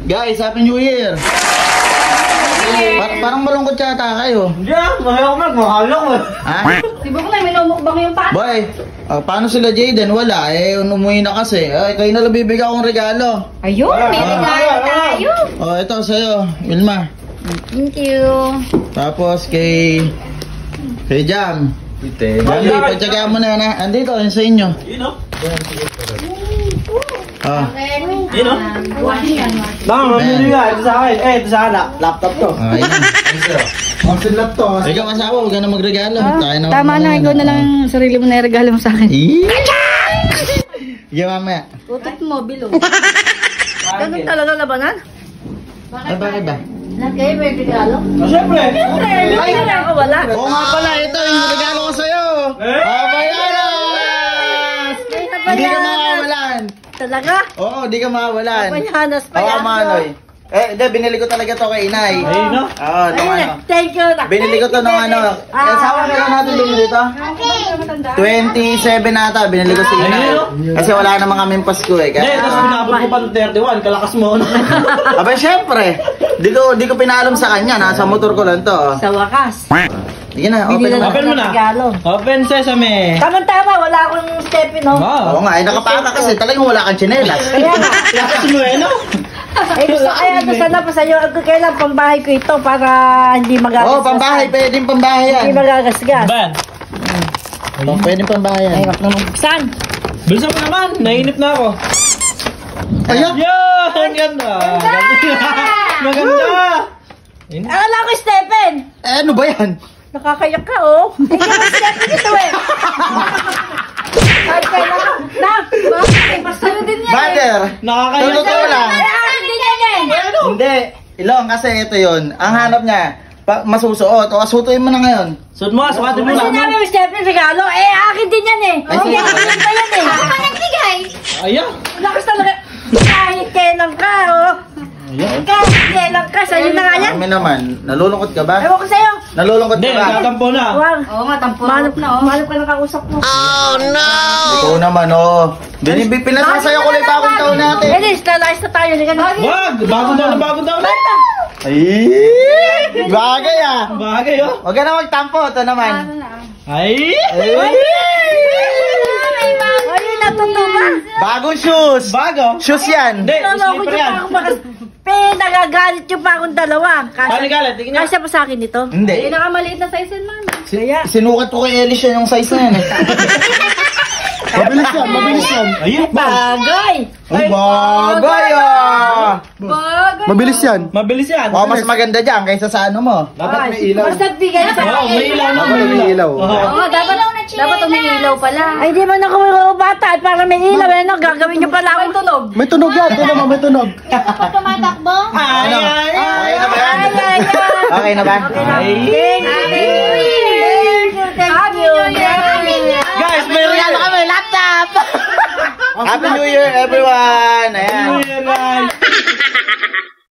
Guys, Happy New Year! Parang malungkot yata kayo. Hindi mahalak mo. Ha? Sibok na, may lumukbang yung paa. Boy, paano sila Jayden? Wala umuwi na kasi. Kayo na lang bibigyan akong regalo. Ayun, may regalo tayo. Ito sa'yo, Wilma. Thank you. Tapos kay Jam. Jambi, pagtsagaan mo na yan ha. Andito, yun sa inyo. Yun o. Yun o. Baka mamili nga. Ito sa akin. Ito sa akin. Laptop to. Ayan. Ang sinlap to. Ikaw asawa, huwag ka na magregalo. Tama na, ikaw na lang sarili mo na regalo mo sa akin. Sige mamaya. Tutok mo, bilog. Ganun talaga labanan? Bakit ba? Kayo may regalo? Siyempre. Ay, wala ka wala. Oo nga pala, ito yung regalo ko sa'yo. Papayanas! Hindi ka makawalan. Talaga? Oo, hindi ka makawalan. Papayanas pa Oo, yan. Manoy. Binili ko talaga to kay Inay. Ayun no? Oo, itong ano. Thank you. Binili ko to nung ano. Sawa kailan natin binili to? 27 nata, binili ko si Inay. Kasi wala naman kaming Pasko eh. Hindi, tapos pinabot ko pa ng 31. Kalakas mo. Aba, syempre. Di ko pinaalam sa kanya. Nasa motor ko lang to. Sa wakas. Sige na, open mo. Open mo na. Open sesame. Tama-tama, wala akong step no? Oo nga, nakapaka kasi talagang wala kang tsinelas. Kaya nga. Lakas mo eh no? Gusto na pa sa'yo. Kailan pambahay ko ito para hindi magagasgas. Oo, pambahay. Pwedeng pambahay yan. Hindi magagasgas. Ban. Pwedeng pambahay yan. Hirap na magbuksan. Bilisan mo naman. Nainip na ako. Ayan! Yan! Ang ganda! Maganda! Akala ko Stephen. Ano ba yan? Nakakayak ka oh. Hindi ka Stephen ito eh. Ay, kailangan. Bakit? Basta na din yan eh. Mother! Nakakayak Totoo lang. Hindi yan eh. Hindi. Ilong kasi ito yun. Ang hanap niya, masusuot. O, asutuin mo na ngayon. Suot mo, sukatin mo Kasi na. namin may Stephen regalo. Akin din yan eh. Ay, Hindi sige. akin pa yan eh. Ako pa nagbigay. Ayan. Lakas talaga. Kahit kailan ka oh. Kahit kailan ka. Sa'yo na nga yan. Kami naman, nalulungkot ka ba? Ewan ko sa'yo. Nalulungkot Hindi, ka ba? nagtatampo na. Wag. Oo nga, tampo na oh. Malap ka nakausap mo. Ikaw naman, oh. Pinasasayaw ko lang bagong taon natin. Elis, lalayas na tayo. Liga na. Wag! Bago daw na. Ay! Bagay ah! Bagay oh. Huwag ka na magtampo. Ito naman. Ay! Ay! Ay, natutuwa. Bagong shoes! Bago? Shoes yan! Hindi, Naloko slipper niyo yan. pa ako makas... Nagagalit yung pa akong dalawa. Paano galit? Tingin niya. Kasya pa sa akin ito. Hindi. Nakamaliit na size yan, mama. Sinukat ko kay Elis yung size na yan eh. Mabilis yan, mabilis yan. Ayun pa. Bagay! Ay, bagay ah! Bagay! Mabilis yan. Mabilis yan. Oh, mas maganda dyan kaysa sa ano mo. Dapat may ilaw. Basta bigay sa Oo, may ilaw na. Dapat may ilaw. Oo nga, dapat umiilaw pala. Ay, di man ako bata at para may ilaw. Ano, gagawin niyo pala akong tunog. May tunog yan, ito naman may tunog. Kapag tumatakbo. Ay, Ano? ay, ay. Okay na ba yan? Okay na ba? Thank you. Guys, may regalo kami, laptop! Happy New Year everyone! Ayan. New Year, guys.